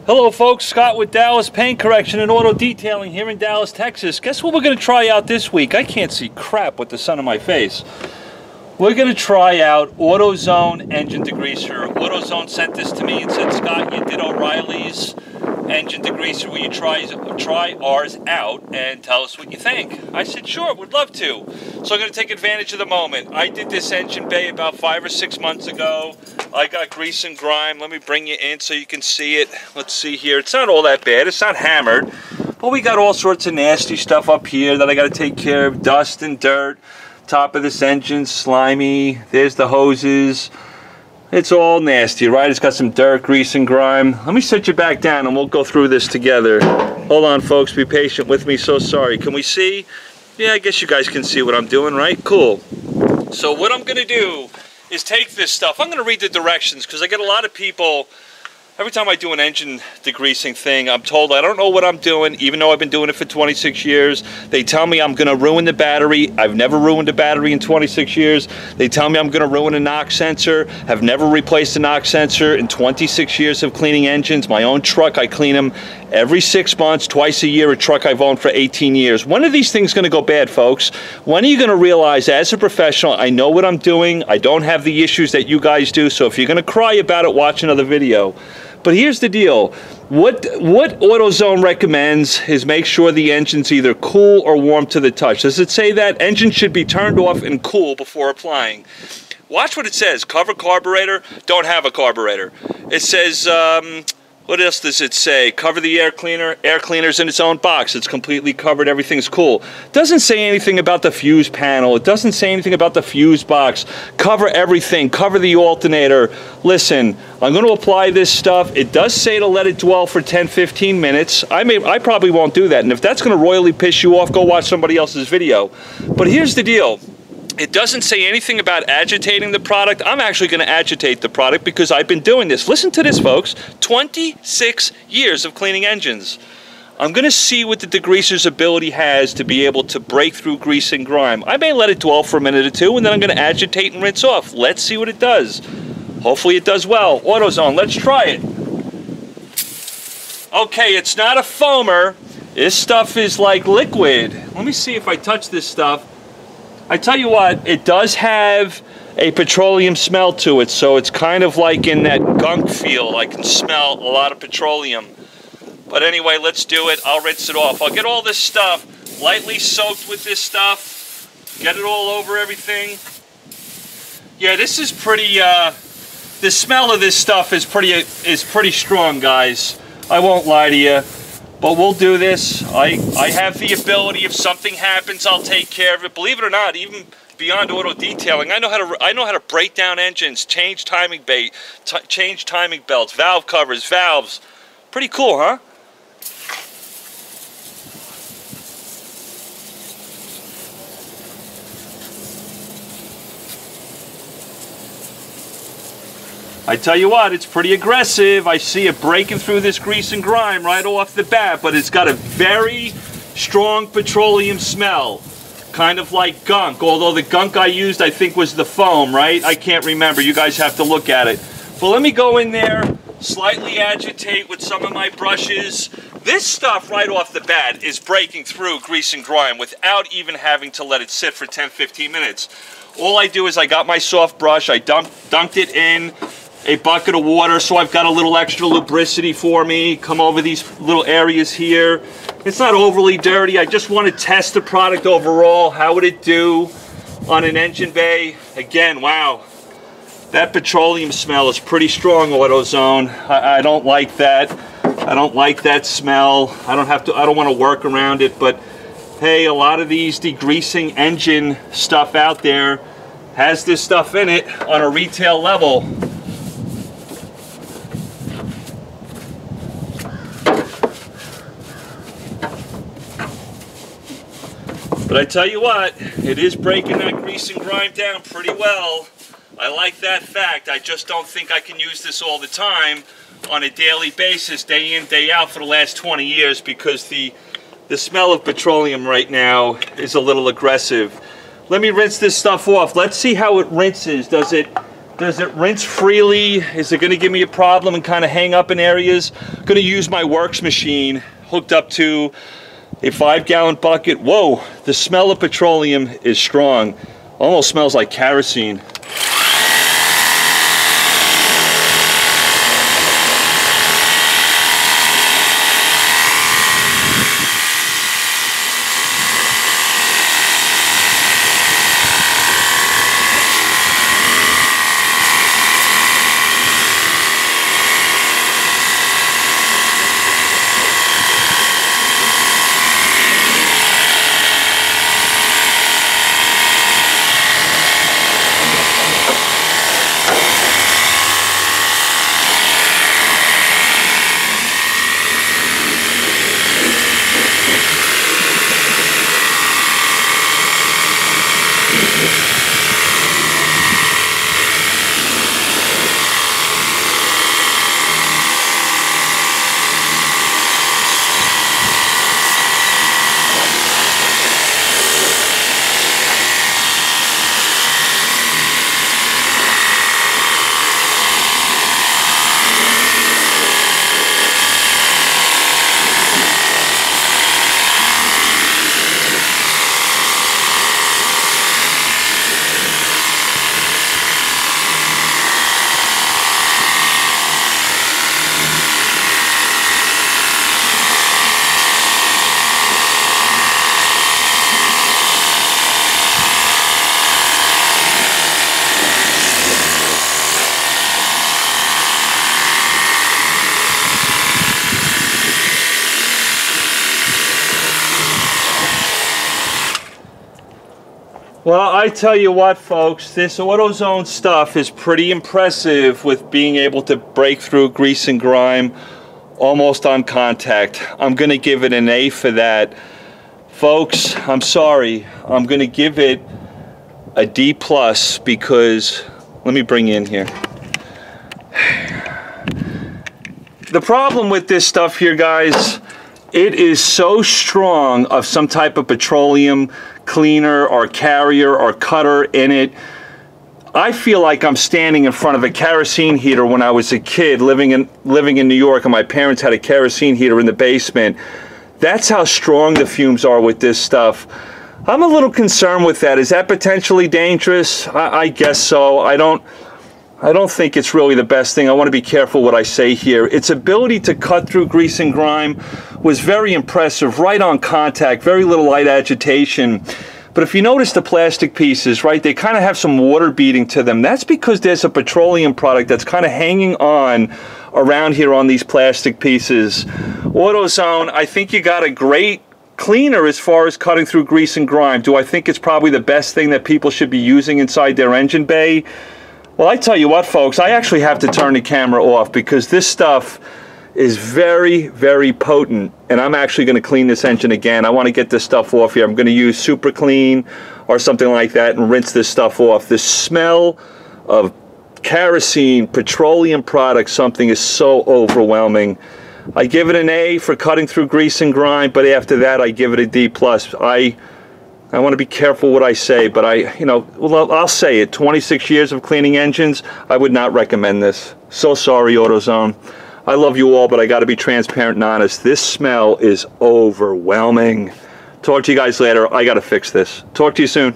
Hello folks, Scott with Dallas Paint Correction and Auto Detailing here in Dallas, Texas. Guess what we're going to try out this week? I can't see crap with the sun on my face. We're going to try out AutoZone engine degreaser. AutoZone sent this to me and said, Scott, you did O'Reilly's engine degreaser. Will you try ours out and tell us what you think? I said, sure, would love to. So I'm going to take advantage of the moment. I did this engine bay about 5 or 6 months ago. I got grease and grime. Let me bring you in so you can see it. Let's see here. It's not all that bad. It's not hammered. But we got all sorts of nasty stuff up here that I got to take care of. Dust and dirt. Top of this engine, slimy. There's the hoses. It's all nasty, right? It's got some dirt, grease, and grime. Let me set you back down and we'll go through this together. Hold on, folks. Be patient with me. So sorry. Can we see? Yeah, I guess you guys can see what I'm doing, right? Cool. So what I'm going to do is take this stuff. I'm going to read the directions because I get a lot of people. Every time I do an engine degreasing thing, I'm told I don't know what I'm doing, even though I've been doing it for 26 years. They tell me I'm going to ruin the battery. I've never ruined a battery in 26 years. They tell me I'm going to ruin a knock sensor. Have never replaced a knock sensor in 26 years of cleaning engines. My own truck, I clean them every 6 months, twice a year, a truck I've owned for 18 years. When are these things going to go bad, folks? When are you going to realize, as a professional, I know what I'm doing. I don't have the issues that you guys do. So if you're going to cry about it, watch another video. But here's the deal. What AutoZone recommends is make sure the engine's either cool or warm to the touch. Does it say that? Engine should be turned off and cool before applying. Watch what it says. Cover carburetor. Don't have a carburetor. It says, what else does it say? Cover the air cleaner. Air cleaner's in its own box. It's completely covered. Everything's cool. Doesn't say anything about the fuse panel. It doesn't say anything about the fuse box. Cover everything. Cover the alternator. Listen, I'm going to apply this stuff. It does say to let it dwell for 10-15 minutes. I probably won't do that. And if that's going to royally piss you off, go watch somebody else's video. But here's the deal. It doesn't say anything about agitating the product. I'm actually going to agitate the product because I've been doing this. Listen to this, folks. 26 years of cleaning engines. I'm going to see what the degreaser's ability has to be able to break through grease and grime. I may let it dwell for a minute or two, and then I'm going to agitate and rinse off. Let's see what it does. Hopefully it does well. AutoZone, let's try it. Okay, it's not a foamer. This stuff is like liquid. Let me see if I touch this stuff. I tell you what, it does have a petroleum smell to it, so it's kind of like in that gunk feel. I can smell a lot of petroleum. But anyway, let's do it. I'll rinse it off. I'll get all this stuff lightly soaked with this stuff. Get it all over everything. Yeah, this is pretty, the smell of this stuff is pretty strong, guys. I won't lie to you. But we'll do this. I have the ability. If something happens, I'll take care of it. Believe it or not, even beyond auto detailing, I know how to break down engines, change timing belts, valve covers, valves. Pretty cool, huh? I tell you what, it's pretty aggressive. I see it breaking through this grease and grime right off the bat, but it's got a very strong petroleum smell. Kind of like gunk, although the gunk I used I think was the foam, right? I can't remember. You guys have to look at it. But let me go in there, slightly agitate with some of my brushes. This stuff right off the bat is breaking through grease and grime without even having to let it sit for 10-15 minutes. All I do is I got my soft brush, I dunked it in a bucket of water, so I've got a little extra lubricity for me. Come over these little areas here. It's not overly dirty. I just want to test the product overall. How would it do on an engine bay? Again, wow. That petroleum smell is pretty strong, AutoZone. I don't like that. I don't like that smell. I don't want to work around it, but hey, a lot of these degreasing engine stuff out there has this stuff in it on a retail level. But I tell you what, it is breaking that grease and grime down pretty well. I like that fact. I just don't think I can use this all the time on a daily basis, day in, day out for the last 20 years because the smell of petroleum right now is a little aggressive. Let me rinse this stuff off. Let's see how it rinses. Does it Does it rinse freely? Is it going to give me a problem and kind of hang up in areas? I'm going to use my works machine hooked up to a 5-gallon bucket. Whoa, the smell of petroleum is strong. Almost smells like kerosene. Well, I tell you what, folks, this AutoZone stuff is pretty impressive with being able to break through grease and grime almost on contact. I'm going to give it an A for that. Folks, I'm sorry. I'm going to give it a D+ because, let me bring you in here. The problem with this stuff here, guys, it is so strong of some type of petroleum cleaner or carrier or cutter in it. I feel like I'm standing in front of a kerosene heater when I was a kid living in New York, and my parents had a kerosene heater in the basement. That's how strong the fumes are with this stuff. I'm a little concerned with that. Is that potentially dangerous? I guess so. I don't think it's really the best thing. I want to be careful what I say here. Its ability to cut through grease and grime was very impressive, right on contact, very little light agitation. But if you notice the plastic pieces, right, they kind of have some water beading to them. That's because there's a petroleum product that's kind of hanging on around here on these plastic pieces. AutoZone, I think you got a great cleaner as far as cutting through grease and grime. Do I think it's probably the best thing that people should be using inside their engine bay? Well, I tell you what, folks, I actually have to turn the camera off because this stuff is very, very potent, and I'm actually going to clean this engine again. I want to get this stuff off here. I'm going to use Super Clean or something like that and rinse this stuff off. The smell of kerosene, petroleum products, something is so overwhelming. I give it an A for cutting through grease and grime, but after that I give it a D+. I want to be careful what I say, but I'll say it. 26 years of cleaning engines, I would not recommend this. So sorry, AutoZone. I love you all, but I got to be transparent and honest. This smell is overwhelming. Talk to you guys later. I got to fix this. Talk to you soon.